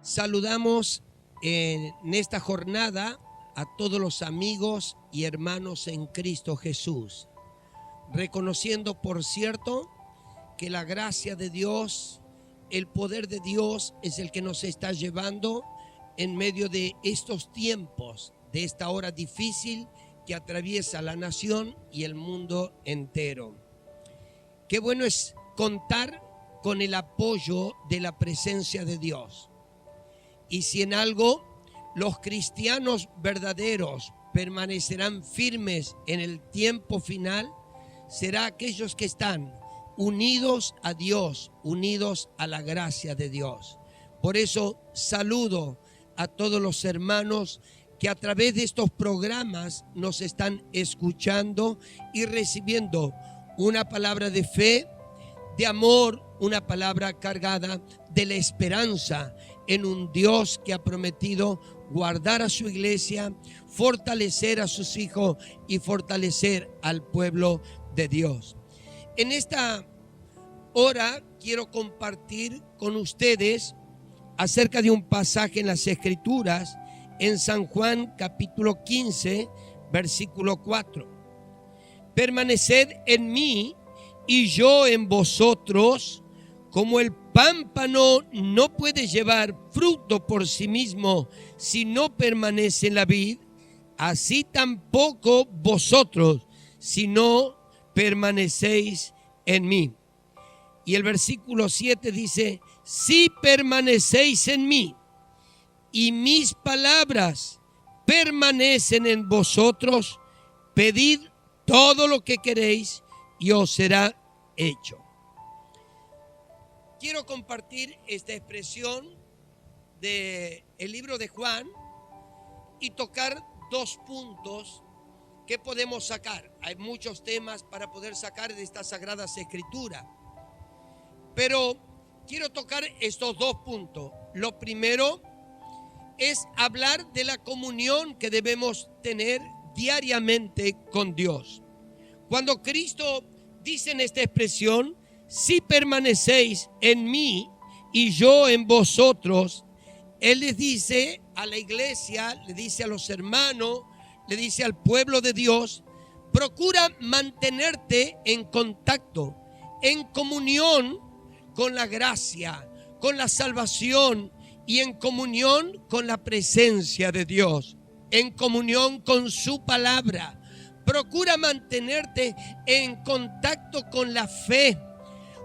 Saludamos en esta jornada a todos los amigos y hermanos en Cristo Jesús, reconociendo, por cierto, que la gracia de Dios, el poder de Dios es el que nos está llevando en medio de estos tiempos, de esta hora difícil que atraviesa la nación y el mundo entero. Qué bueno es contar con el apoyo de la presencia de Dios. Y si en algo los cristianos verdaderos permanecerán firmes en el tiempo final, será aquellos que están unidos a Dios, unidos a la gracia de Dios. Por eso saludo a todos los hermanos que a través de estos programas nos están escuchando y recibiendo una palabra de fe, de amor, una palabra cargada de la esperanza en un Dios que ha prometido guardar a su iglesia, fortalecer a sus hijos y fortalecer al pueblo de Dios. En esta hora quiero compartir con ustedes acerca de un pasaje en las Escrituras en San Juan capítulo 15, versículo 4. Permaneced en mí y yo en vosotros, como el pámpano no puede llevar fruto por sí mismo si no permanece en la vid, así tampoco vosotros si no permanecéis en mí. Y el versículo 7 dice: si permanecéis en mí y mis palabras permanecen en vosotros, pedid todo lo que queréis y os será hecho. Quiero compartir esta expresión del libro de Juan y tocar dos puntos que podemos sacar. Hay muchos temas para poder sacar de estas sagradas escrituras, pero quiero tocar estos dos puntos. Lo primero es hablar de la comunión que debemos tener diariamente con Dios. Cuando Cristo dice en esta expresión: si permanecéis en mí y yo en vosotros, Él les dice a la iglesia, le dice a los hermanos, le dice al pueblo de Dios: procura mantenerte en contacto, en comunión con la gracia, con la salvación y en comunión con la presencia de Dios, en comunión con su palabra. Procura mantenerte en contacto con la fe,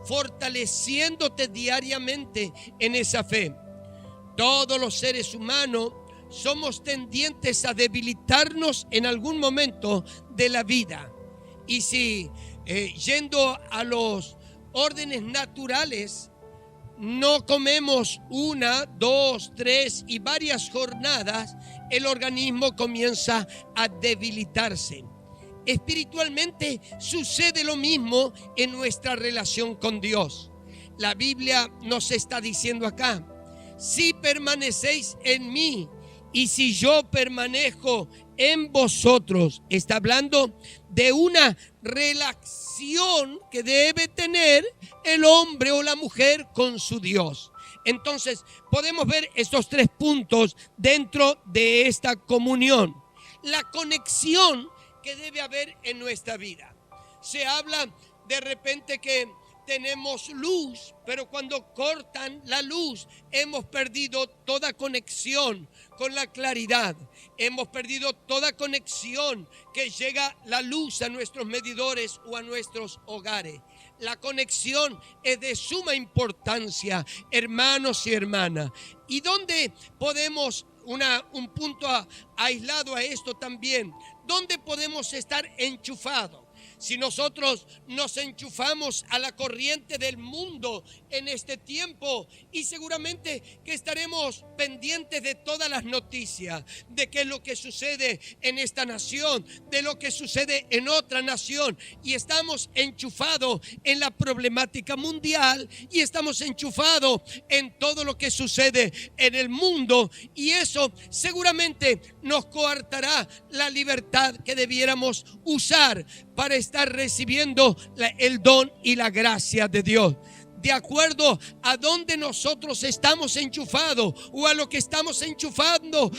fortaleciéndote diariamente en esa fe. Todos los seres humanos somos tendientes a debilitarnos en algún momento de la vida. Y si yendo a los órdenes naturales, no comemos una, dos, tres y varias jornadas, el organismo comienza a debilitarse. Espiritualmente sucede lo mismo en nuestra relación con Dios. La Biblia nos está diciendo acá: si permanecéis en mí y si yo permanezco en vosotros. Está hablando de una relación que debe tener el hombre o la mujer con su Dios. Entonces podemos ver estos tres puntos dentro de esta comunión. La conexión que debe haber en nuestra vida. Se habla de repente que tenemos luz, pero cuando cortan la luz hemos perdido toda conexión con la claridad. Hemos perdido toda conexión que llega la luz a nuestros medidores o a nuestros hogares. La conexión es de suma importancia, hermanos y hermanas. ¿Y dónde podemos, un punto aislado a esto también, dónde podemos estar enchufados? Si nosotros nos enchufamos a la corriente del mundo en este tiempo, y seguramente que estaremos pendientes de todas las noticias, de qué es lo que sucede en esta nación, de lo que sucede en otra nación, y estamos enchufados en la problemática mundial y estamos enchufados en todo lo que sucede en el mundo, y eso seguramente nos coartará la libertad que debiéramos usar para estar recibiendo el don y la gracia de Dios. de acuerdo a donde nosotros estamos enchufados o a lo que estamos enchufado,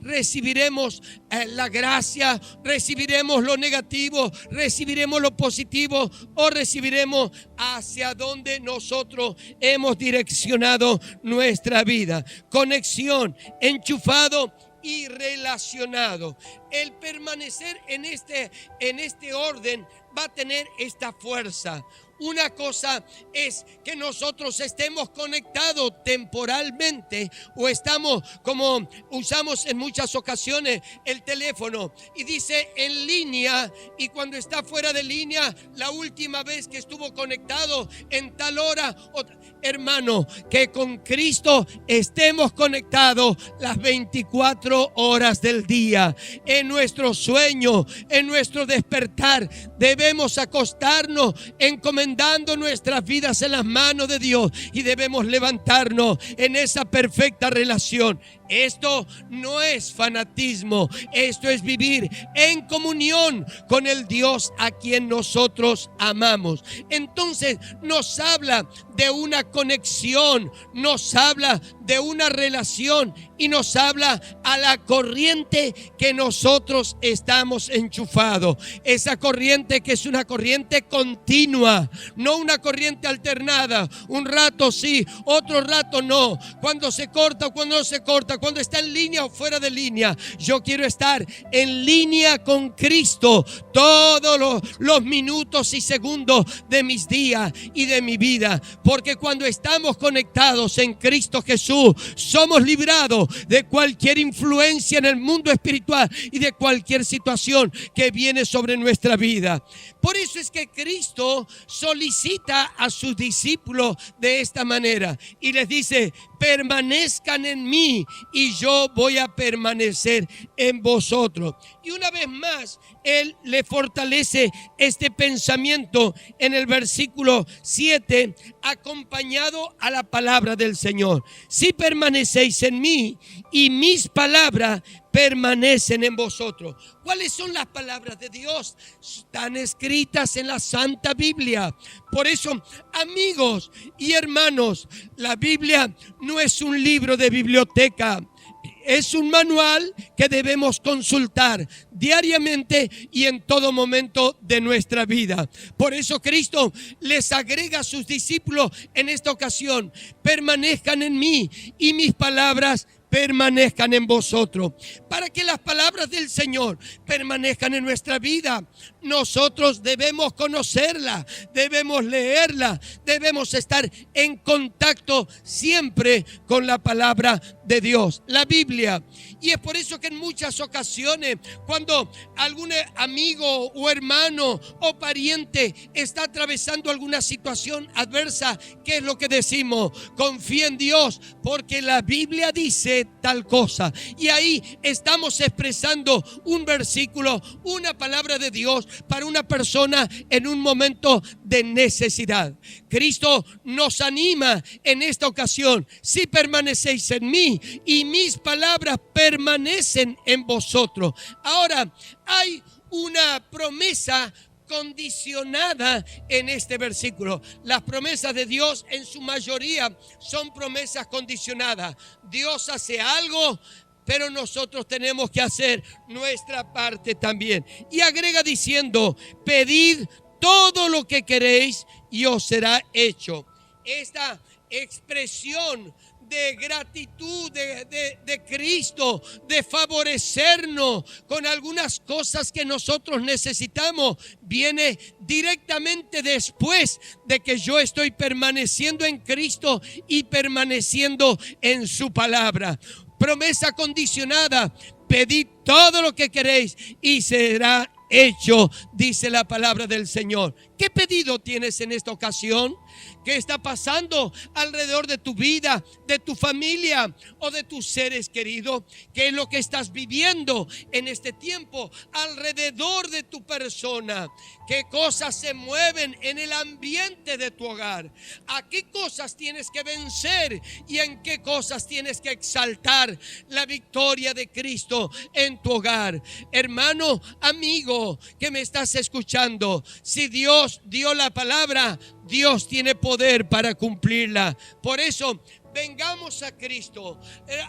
recibiremos la gracia, recibiremos lo negativo, recibiremos lo positivo o recibiremos hacia donde nosotros hemos direccionado nuestra vida. Conexión, enchufado y relacionado. El permanecer en este orden va a tener esta fuerza. Una cosa es que nosotros estemos conectados temporalmente o estamos, como usamos en muchas ocasiones, el teléfono y dice en línea, y cuando está fuera de línea, la última vez que estuvo conectado en tal hora. Hermano, que con Cristo estemos conectados las 24 horas del día. En nuestro sueño, en nuestro despertar, debemos acostarnos encomendando nuestras vidas en las manos de Dios y debemos levantarnos en esa perfecta relación. Esto no es fanatismo, esto es vivir en comunión con el Dios a quien nosotros amamos. Entonces nos habla de una conexión, nos habla de una relación y nos habla a la corriente que nosotros estamos enchufados. Esa corriente que es una corriente continua, no una corriente alternada. Un rato sí, otro rato no. Cuando se corta o cuando no se corta, cuando está en línea o fuera de línea. Yo quiero estar en línea con Cristo todos los minutos y segundos de mis días y de mi vida, porque cuando estamos conectados en Cristo Jesús, somos librados de cualquier influencia en el mundo espiritual y de cualquier situación que viene sobre nuestra vida. Por eso es que Cristo solicita a sus discípulos de esta manera y les dice: permanezcan en mí y yo voy a permanecer en vosotros. Y una vez más, Él le fortalece este pensamiento en el versículo 7, acompañado a la palabra del Señor. Si permanecéis en mí y mis palabras permanecen en vosotros. ¿Cuáles son las palabras de Dios? Están escritas en la Santa Biblia. Por eso, amigos y hermanos, la Biblia no es un libro de biblioteca. Es un manual que debemos consultar diariamente y en todo momento de nuestra vida. Por eso Cristo les agrega a sus discípulos en esta ocasión: permanezcan en mí y mis palabras permanezcan en vosotros. Para que las palabras del Señor permanezcan en nuestra vida, nosotros debemos conocerla, debemos leerla, debemos estar en contacto siempre con la palabra de Dios, la Biblia. Y es por eso que en muchas ocasiones, cuando algún amigo o hermano o pariente está atravesando alguna situación adversa, ¿qué es lo que decimos? Confía en Dios, porque la Biblia dice tal cosa. Y ahí estamos expresando un versículo, una palabra de Dios para una persona en un momento de necesidad. Cristo nos anima en esta ocasión: si permanecéis en mí y mis palabras permanecen en vosotros. Ahora, hay una promesa condicionada en este versículo. Las promesas de Dios en su mayoría son promesas condicionadas. Dios hace algo, pero nosotros tenemos que hacer nuestra parte también. Y agrega diciendo: pedid todo lo que queréis y os será hecho. Esta expresión de gratitud de Cristo, de favorecernos con algunas cosas que nosotros necesitamos, viene directamente después de que yo estoy permaneciendo en Cristo y permaneciendo en su palabra. Promesa condicionada: pedid todo lo que queréis y será hecho, dice la palabra del Señor. ¿Qué pedido tienes en esta ocasión? ¿Qué está pasando alrededor de tu vida, de tu familia o de tus seres queridos? ¿Qué es lo que estás viviendo en este tiempo alrededor de tu persona? ¿Qué cosas se mueven en el ambiente de tu hogar? ¿A qué cosas tienes que vencer y en qué cosas tienes que exaltar la victoria de Cristo en tu hogar? Hermano, amigo, amigo que me estás escuchando, si Dios dio la palabra, Dios tiene poder para cumplirla. Por eso, vengamos a Cristo,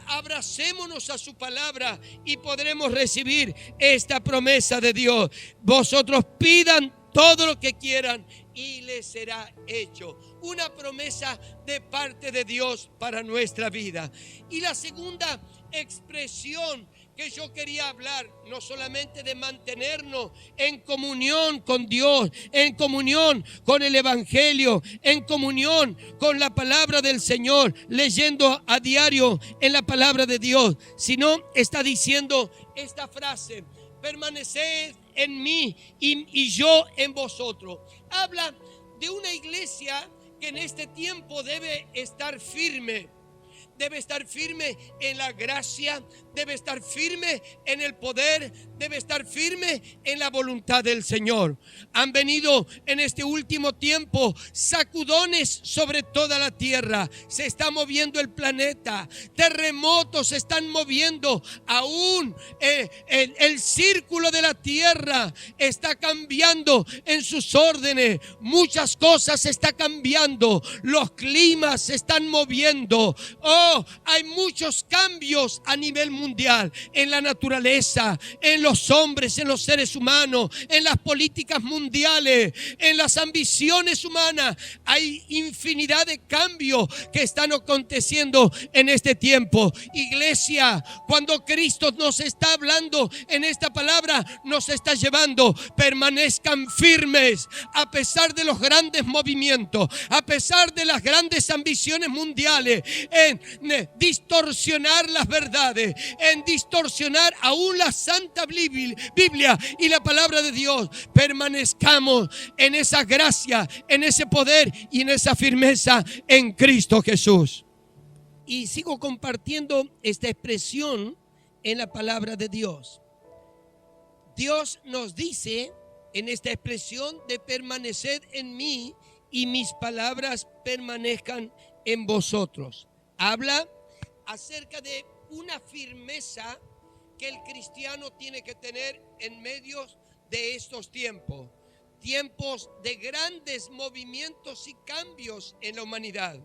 abracémonos a su palabra y podremos recibir esta promesa de Dios. Vosotros pidan todo lo que quieran y les será hecho. Una promesa de parte de Dios para nuestra vida. Y la segunda expresión que yo quería hablar, no solamente de mantenernos en comunión con Dios, en comunión con el Evangelio, en comunión con la palabra del Señor, leyendo a diario en la palabra de Dios, sino está diciendo esta frase: permaneced en mí y yo en vosotros. Habla de una iglesia que en este tiempo debe estar firme. Debe estar firme en la gracia, debe estar firme en el poder, debe estar firme en la voluntad del Señor. Han venido en este último tiempo sacudones sobre toda la tierra. Se está moviendo el planeta, terremotos se están moviendo. Aún el círculo de la tierra está cambiando en sus órdenes. Muchas cosas se están cambiando. Los climas se están moviendo. Hay muchos cambios a nivel mundial, en la naturaleza, en los hombres, en los seres humanos, en las políticas mundiales, en las ambiciones humanas. Hay infinidad de cambios que están aconteciendo en este tiempo. Iglesia, cuando Cristo nos está hablando en esta palabra, nos está llevando: permanezcan firmes a pesar de los grandes movimientos, a pesar de las grandes ambiciones mundiales, en distorsionar las verdades, en distorsionar aún la Santa Biblia y la palabra de Dios. Permanezcamos en esa gracia, en ese poder y en esa firmeza en Cristo Jesús. Y sigo compartiendo esta expresión en la palabra de Dios. Dios nos dice en esta expresión de permaneced en mí y mis palabras permanezcan en vosotros. Habla acerca de una firmeza que el cristiano tiene que tener en medio de estos tiempos. Tiempos de grandes movimientos y cambios en la humanidad.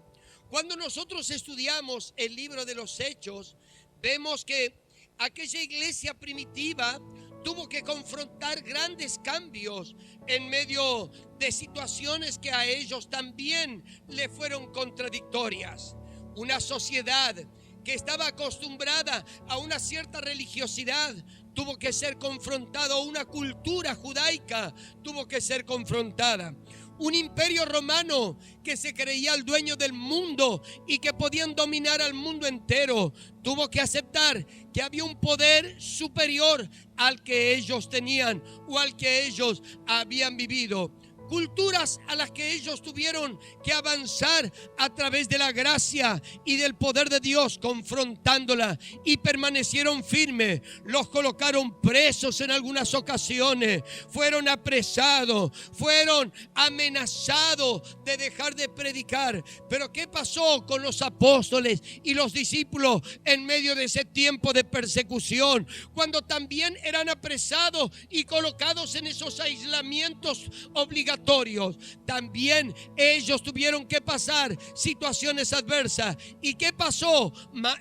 Cuando nosotros estudiamos el libro de los Hechos, vemos que aquella iglesia primitiva tuvo que confrontar grandes cambios en medio de situaciones que a ellos también le fueron contradictorias. Una sociedad que estaba acostumbrada a una cierta religiosidad tuvo que ser confrontada. Una cultura judaica tuvo que ser confrontada. Un imperio romano que se creía el dueño del mundo y que podían dominar al mundo entero, tuvo que aceptar que había un poder superior al que ellos tenían o al que ellos habían vivido. Culturas a las que ellos tuvieron que avanzar a través de la gracia y del poder de Dios, confrontándola, y permanecieron firmes. Los colocaron presos en algunas ocasiones, fueron apresados, fueron amenazados de dejar de predicar. Pero ¿qué pasó con los apóstoles y los discípulos en medio de ese tiempo de persecución? Cuando también eran apresados y colocados en esos aislamientos obligatorios, también ellos tuvieron que pasar situaciones adversas. ¿Y qué pasó?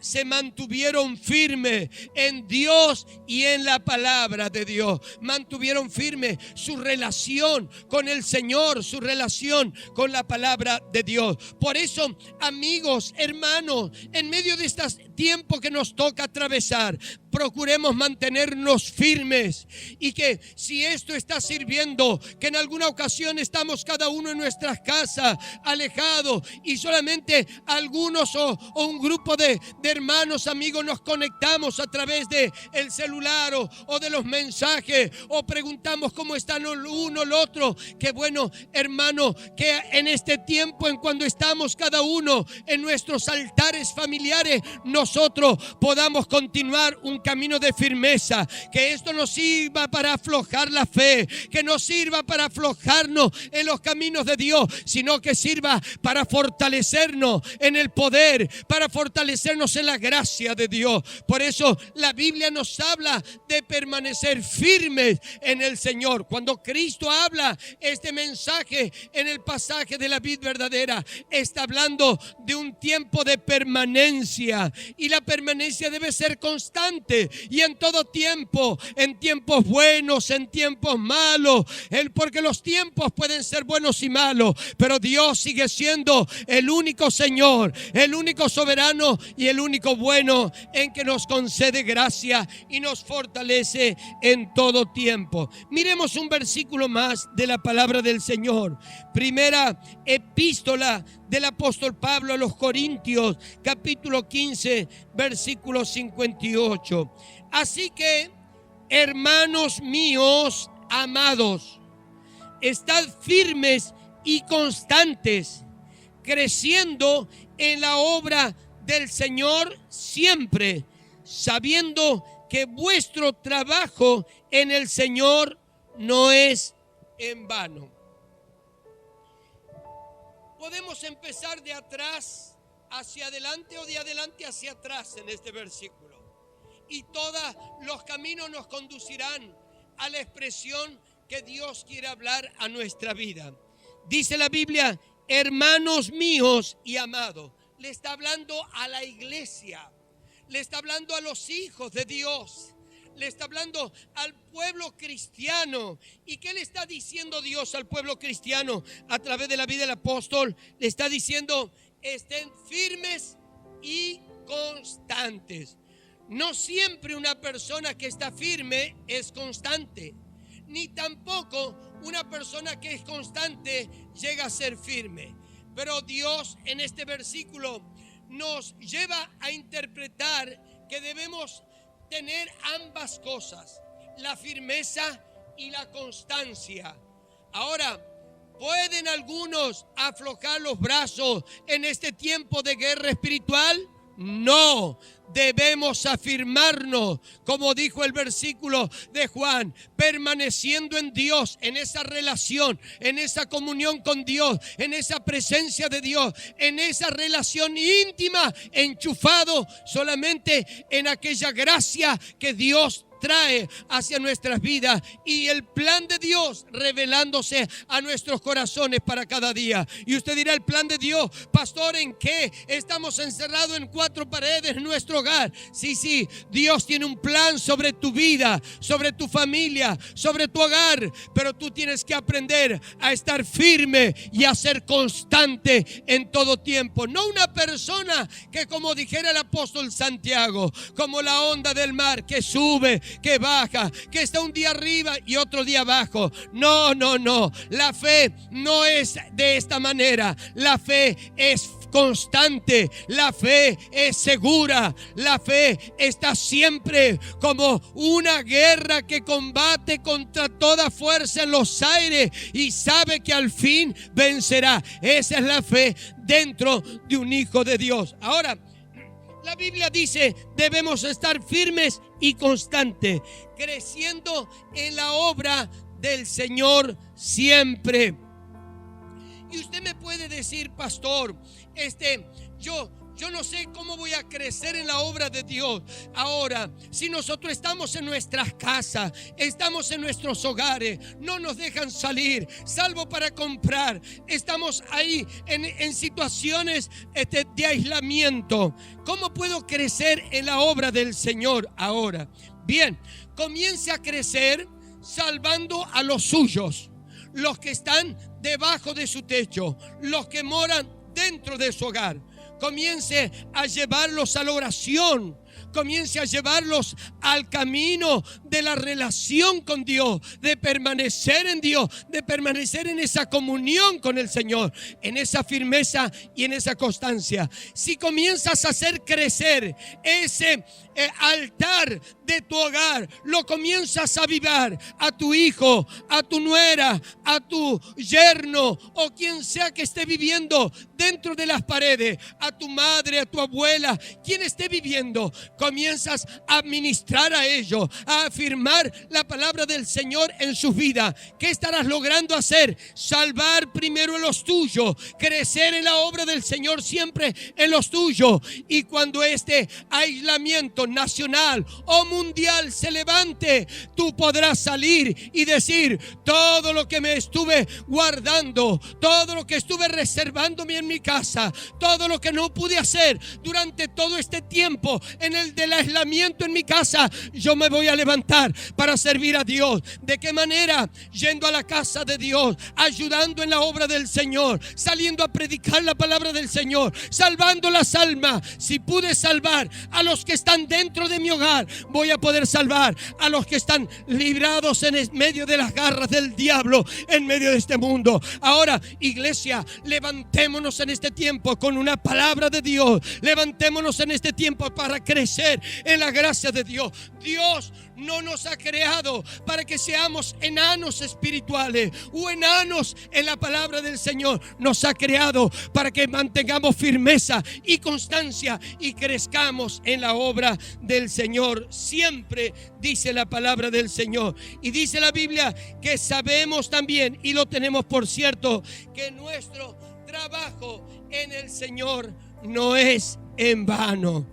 Se mantuvieron firmes en Dios y en la palabra de Dios. Mantuvieron firme su relación con el Señor, su relación con la palabra de Dios. Por eso, amigos, hermanos, en medio de este tiempo que nos toca atravesar, procuremos mantenernos firmes, y que si esto está sirviendo, que en alguna ocasión estamos cada uno en nuestras casas, alejados, y solamente algunos o un grupo de hermanos, amigos, nos conectamos a través de el celular o de los mensajes, o preguntamos cómo están el uno el otro. Qué bueno, hermano, que en este tiempo, en cuando estamos cada uno en nuestros altares familiares, nosotros podamos continuar un camino de firmeza. Que esto no sirva para aflojar la fe, que no sirva para aflojarnos en los caminos de Dios, sino que sirva para fortalecernos en el poder, para fortalecernos en la gracia de Dios. Por eso la Biblia nos habla de permanecer firmes en el Señor. Cuando Cristo habla este mensaje en el pasaje de la vid verdadera, está hablando de un tiempo de permanencia, y la permanencia debe ser constante y en todo tiempo, en tiempos buenos, en tiempos malos, porque los tiempos pueden ser buenos y malos, pero Dios sigue siendo el único Señor, el único soberano y el único bueno, en que nos concede gracia y nos fortalece en todo tiempo. Miremos un versículo más de la palabra del Señor. Primera epístola del apóstol Pablo a los Corintios, capítulo 15, versículo 58. Así que, hermanos míos amados, estad firmes y constantes, creciendo en la obra del Señor siempre, sabiendo que vuestro trabajo en el Señor no es en vano. Podemos empezar de atrás hacia adelante o de adelante hacia atrás en este versículo, y todos los caminos nos conducirán a la expresión que Dios quiere hablar a nuestra vida. Dice la Biblia, hermanos míos y amados. Le está hablando a la iglesia, le está hablando a los hijos de Dios, le está hablando al pueblo cristiano. ¿Y qué le está diciendo Dios al pueblo cristiano a través de la vida del apóstol? Le está diciendo, estén firmes y constantes. No siempre una persona que está firme es constante, ni tampoco una persona que es constante llega a ser firme. Pero Dios en este versículo nos lleva a interpretar que debemos tener ambas cosas, la firmeza y la constancia. Ahora, ¿pueden algunos aflojar los brazos en este tiempo de guerra espiritual? No, debemos afirmarnos, como dijo el versículo de Juan, permaneciendo en Dios, en esa relación, en esa comunión con Dios, en esa presencia de Dios, en esa relación íntima, enchufado solamente en aquella gracia que Dios trae hacia nuestras vidas, y el plan de Dios revelándose a nuestros corazones para cada día. Y usted dirá, el plan de Dios, pastor, ¿en qué? Estamos encerrados en cuatro paredes en nuestro hogar. Sí, Dios tiene un plan sobre tu vida, sobre tu familia, sobre tu hogar, pero tú tienes que aprender a estar firme y a ser constante en todo tiempo. No una persona que, como dijera el apóstol Santiago, como la onda del mar que sube, que baja, que está un día arriba y otro día abajo. No. La fe no es de esta manera. La fe es constante, la fe es segura, la fe está siempre como una guerra que combate contra toda fuerza en los aires y sabe que al fin vencerá. Esa es la fe dentro de un hijo de Dios. Ahora, la Biblia dice, debemos estar firmes y constantes, creciendo en la obra del Señor siempre. Y usted me puede decir, pastor, yo no sé cómo voy a crecer en la obra de Dios. Ahora, si nosotros estamos en nuestras casas, estamos en nuestros hogares, no nos dejan salir, salvo para comprar, estamos ahí en situaciones de aislamiento, ¿cómo puedo crecer en la obra del Señor ahora? Bien, comience a crecer salvando a los suyos, los que están debajo de su techo, los que moran dentro de su hogar. Comience a llevarlos a la oración. Comience a llevarlos al camino de la relación con Dios, de permanecer en Dios, de permanecer en esa comunión con el Señor, en esa firmeza y en esa constancia. Si comienzas a hacer crecer altar de tu hogar lo comienzas a avivar, a tu hijo, a tu nuera, a tu yerno o quien sea que esté viviendo dentro de las paredes, a tu madre, a tu abuela, quien esté viviendo, comienzas a ministrar a ellos, a afirmar la palabra del Señor en su vida. ¿Qué estarás logrando hacer? Salvar primero en los tuyos, crecer en la obra del Señor siempre en los tuyos. Y cuando este aislamiento nacional o mundial se levante, tú podrás salir y decir: todo lo que me estuve guardando, todo lo que estuve reservándome en mi casa, todo lo que no pude hacer durante todo este tiempo en el del aislamiento en mi casa, yo me voy a levantar para servir a Dios. ¿De qué manera? Yendo a la casa de Dios, ayudando en la obra del Señor, saliendo a predicar la palabra del Señor, salvando las almas. Si pude salvar a los que están dentro de mi hogar, voy a poder salvar a los que están librados en medio de las garras del diablo, en medio de este mundo. Ahora, iglesia, levantémonos en este tiempo con una palabra de Dios. Levantémonos en este tiempo para crecer en la gracia de Dios. Dios no nos ha creado para que seamos enanos espirituales o enanos en la palabra del Señor. Nos ha creado para que mantengamos firmeza y constancia y crezcamos en la obra del Señor. Siempre dice la palabra del Señor. Y dice la Biblia que sabemos también, y lo tenemos por cierto, que nuestro trabajo en el Señor no es en vano.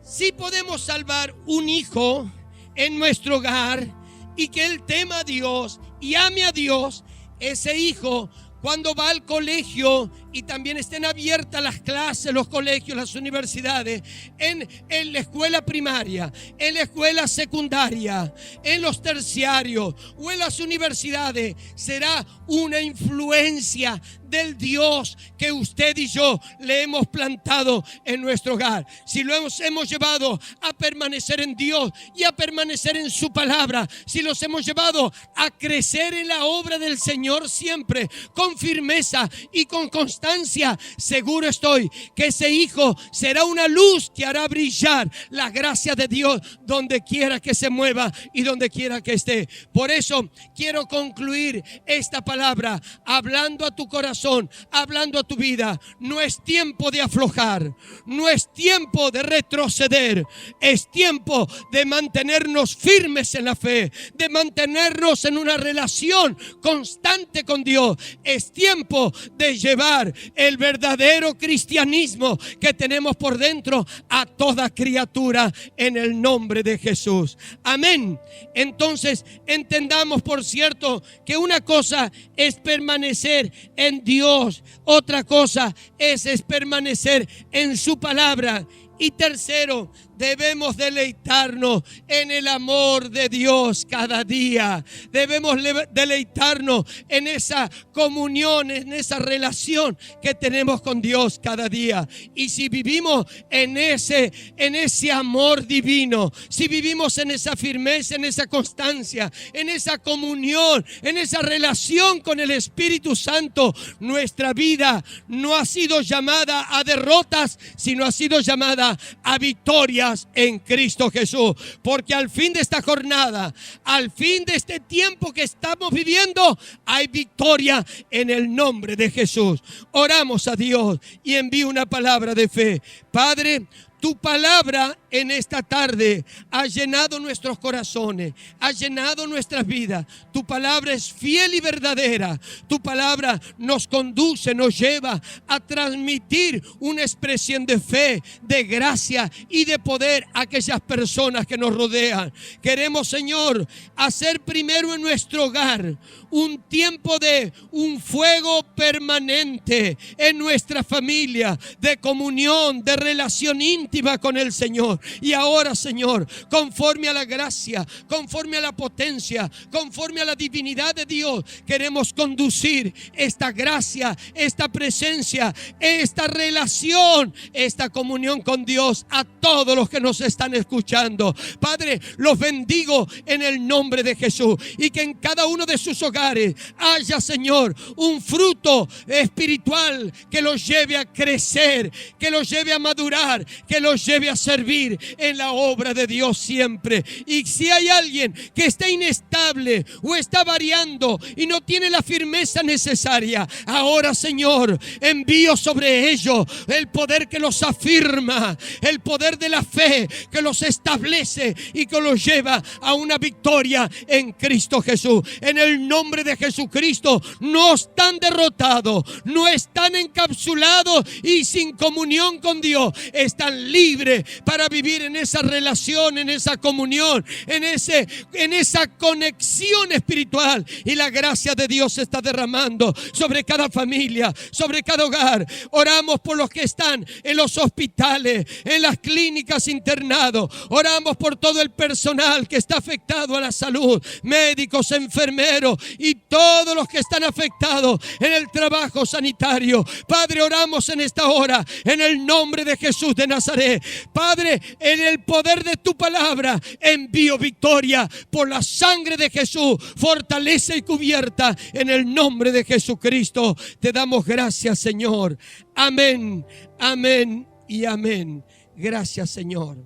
Si podemos salvar un hijo en nuestro hogar y que él tema a Dios y ame a Dios, ese hijo, cuando va al colegio y también estén abiertas las clases, los colegios, las universidades, en la escuela primaria, en la escuela secundaria, en los terciarios o en las universidades, será una influencia del Dios que usted y yo le hemos plantado en nuestro hogar. Si lo hemos llevado a permanecer en Dios y a permanecer en su palabra, si los hemos llevado a crecer en la obra del Señor siempre, con firmeza y con constancia, seguro estoy que ese hijo será una luz que hará brillar la gracia de Dios donde quiera que se mueva y donde quiera que esté. Por eso quiero concluir esta palabra hablando a tu corazón, hablando a tu vida. No es tiempo de aflojar, no es tiempo de retroceder, es tiempo de mantenernos firmes en la fe, de mantenernos en una relación constante con Dios. Es tiempo de llevar el verdadero cristianismo que tenemos por dentro a toda criatura en el nombre de Jesús. Amén. Entonces entendamos, por cierto, que una cosa es permanecer en Dios, otra cosa es permanecer en su palabra. Y tercero, debemos deleitarnos en el amor de Dios cada día. Debemos deleitarnos en esa comunión, en esa relación que tenemos con Dios cada día. Y si vivimos en ese amor divino, si vivimos en esa firmeza, en esa constancia, en esa comunión, en esa relación con el Espíritu Santo, nuestra vida no ha sido llamada a derrotas, sino ha sido llamada a victorias en Cristo Jesús. Porque al fin de esta jornada, al fin de este tiempo que estamos viviendo, hay victoria en el nombre de Jesús. Oramos a Dios y envío una palabra de fe. Padre, tu palabra en esta tarde ha llenado nuestros corazones, ha llenado nuestras vidas. Tu palabra es fiel y verdadera. Tu palabra nos conduce, nos lleva a transmitir una expresión de fe, de gracia y de poder a aquellas personas que nos rodean. Queremos, Señor, hacer primero en nuestro hogar un tiempo de un fuego permanente en nuestra familia, de comunión, de relación íntima con el Señor. Y ahora, Señor, conforme a la gracia, conforme a la potencia, conforme a la divinidad de Dios, queremos conducir esta gracia, esta presencia, esta relación, esta comunión con Dios a todos los que nos están escuchando. Padre, los bendigo en el nombre de Jesús, y que en cada uno de sus hogares haya, Señor, un fruto espiritual que los lleve a crecer, que los lleve a madurar, que que los lleve a servir en la obra de Dios siempre. Y si hay alguien que está inestable o está variando y no tiene la firmeza necesaria, ahora, Señor, envío sobre ellos el poder que los afirma, el poder de la fe que los establece y que los lleva a una victoria en Cristo Jesús. En el nombre de Jesucristo, no están derrotados, no están encapsulados y sin comunión con Dios. Están libres para vivir en esa relación, en esa comunión, en esa conexión espiritual. Y la gracia de Dios se está derramando sobre cada familia, sobre cada hogar. Oramos por los que están en los hospitales, en las clínicas internados. Oramos por todo el personal que está afectado a la salud, médicos, enfermeros y todos los que están afectados en el trabajo sanitario. Padre, oramos en esta hora en el nombre de Jesús de Nazaret. Padre, en el poder de tu palabra envío victoria por la sangre de Jesús, fortaleza y cubierta en el nombre de Jesucristo. Te damos gracias, Señor. Amén, amén y amén. Gracias, Señor.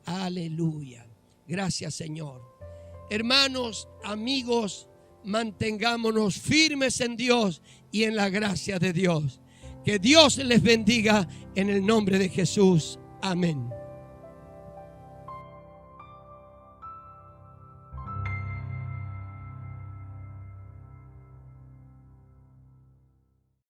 Aleluya. Gracias, Señor. Hermanos, amigos, mantengámonos firmes en Dios y en la gracia de Dios. Que Dios les bendiga en el nombre de Jesús. Amén.